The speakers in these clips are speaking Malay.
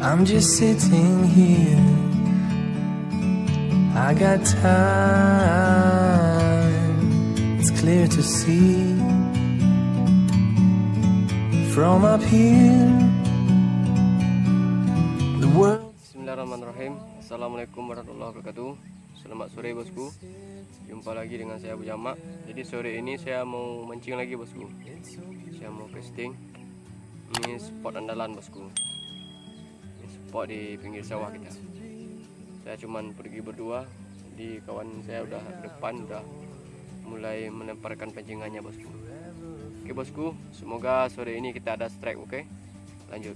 I'm just sitting here. I got time. It's clear to see from up here. The world. Bismillahirrahmanirrahim. Assalamualaikum warahmatullahi wabarakatuh. Selamat sore bosku. Jumpa lagi dengan saya Abu Jamak. Jadi sore ini saya mau mancing lagi bosku. Saya mau casting. Ini spot andalan bosku. Ini spot di pinggir sawah kita. Saya cuman pergi berdua. Di kawan saya udah depan udah mulai melemparkan pancingannya bosku. Oke bosku, semoga sore ini kita ada strike. Oke, lanjut.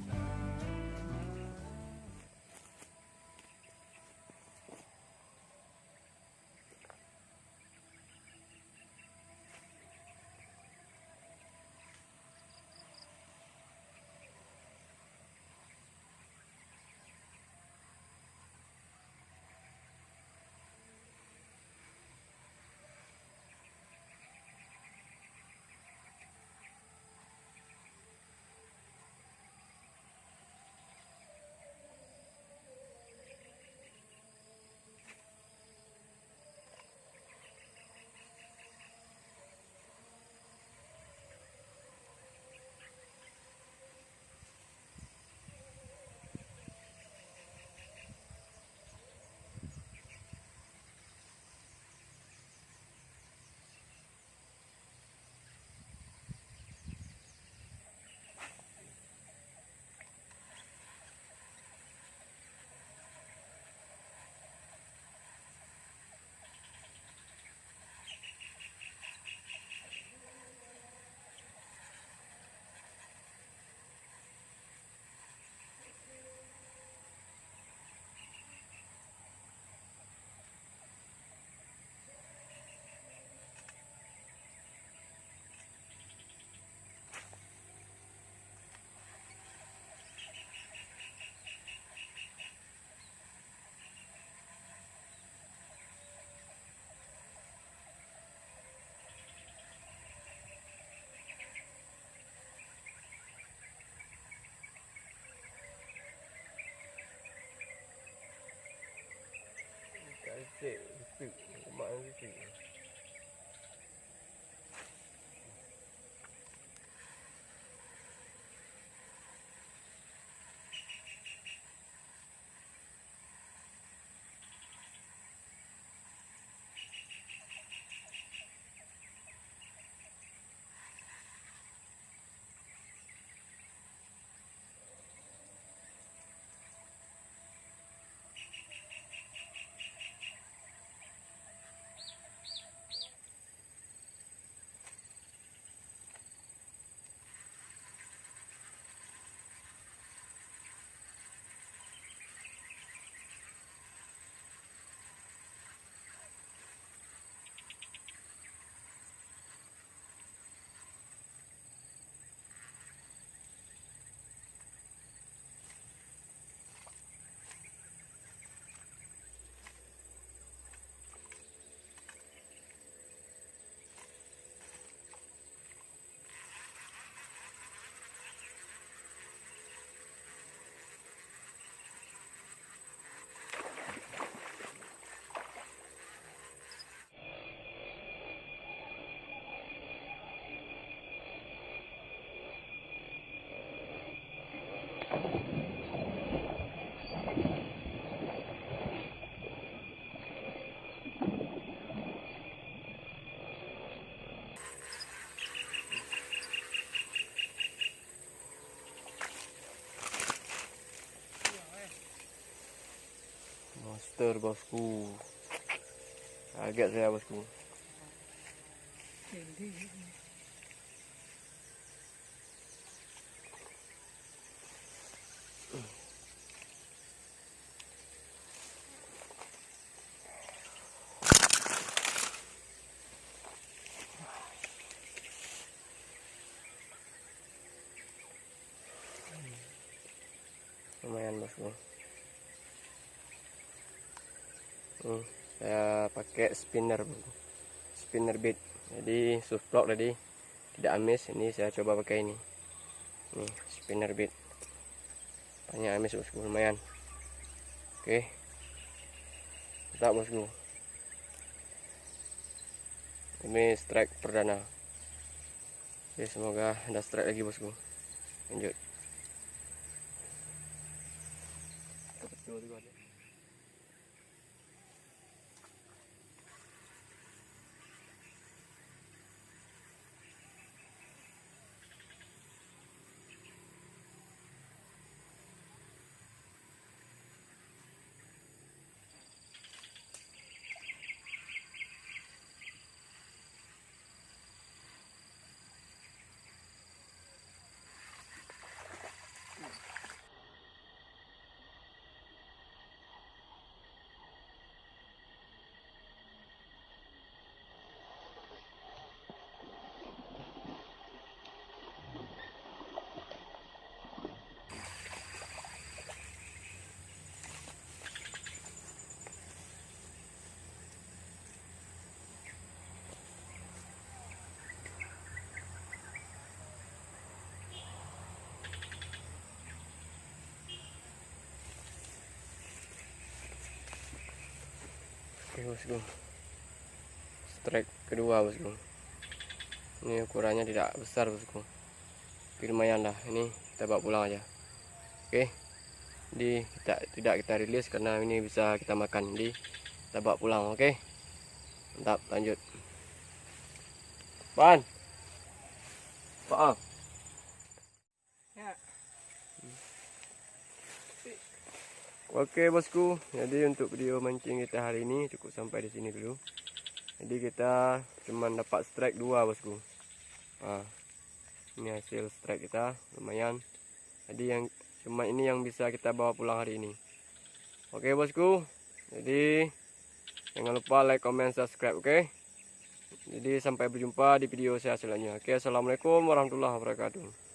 Monster bosku. Kaget saya bosku. Lumayan bosku. Saya pakai spinner bait. Jadi surf block tadi tidak amis. Ini saya coba pakai ini. Nih spinner bait Banyak amis bosku, lumayan. Oke. Mantap bosku. Ini strike perdana. Oke, semoga ada strike lagi bosku. Lanjut. Oke bosku, strike kedua bosku. Ini ukurannya tidak besar bosku, tapi lumayan lah. Ini kita bawa pulang aja. Oke, jadi tidak kita rilis karena ini bisa kita makan. Jadi kita bawa pulang. Oke, mantap. Lanjut. Pan, Pak. Oke bosku, jadi untuk video mancing kita hari ini cukup sampai di sini dulu. Jadi kita cuma dapat strike 2 bosku. Nah, ini hasil strike kita, lumayan. Jadi yang cuma ini yang bisa kita bawa pulang hari ini. Oke bosku, jadi jangan lupa like, comment, subscribe. Oke, jadi sampai berjumpa di video saya selanjutnya. Oke, assalamualaikum warahmatullahi wabarakatuh.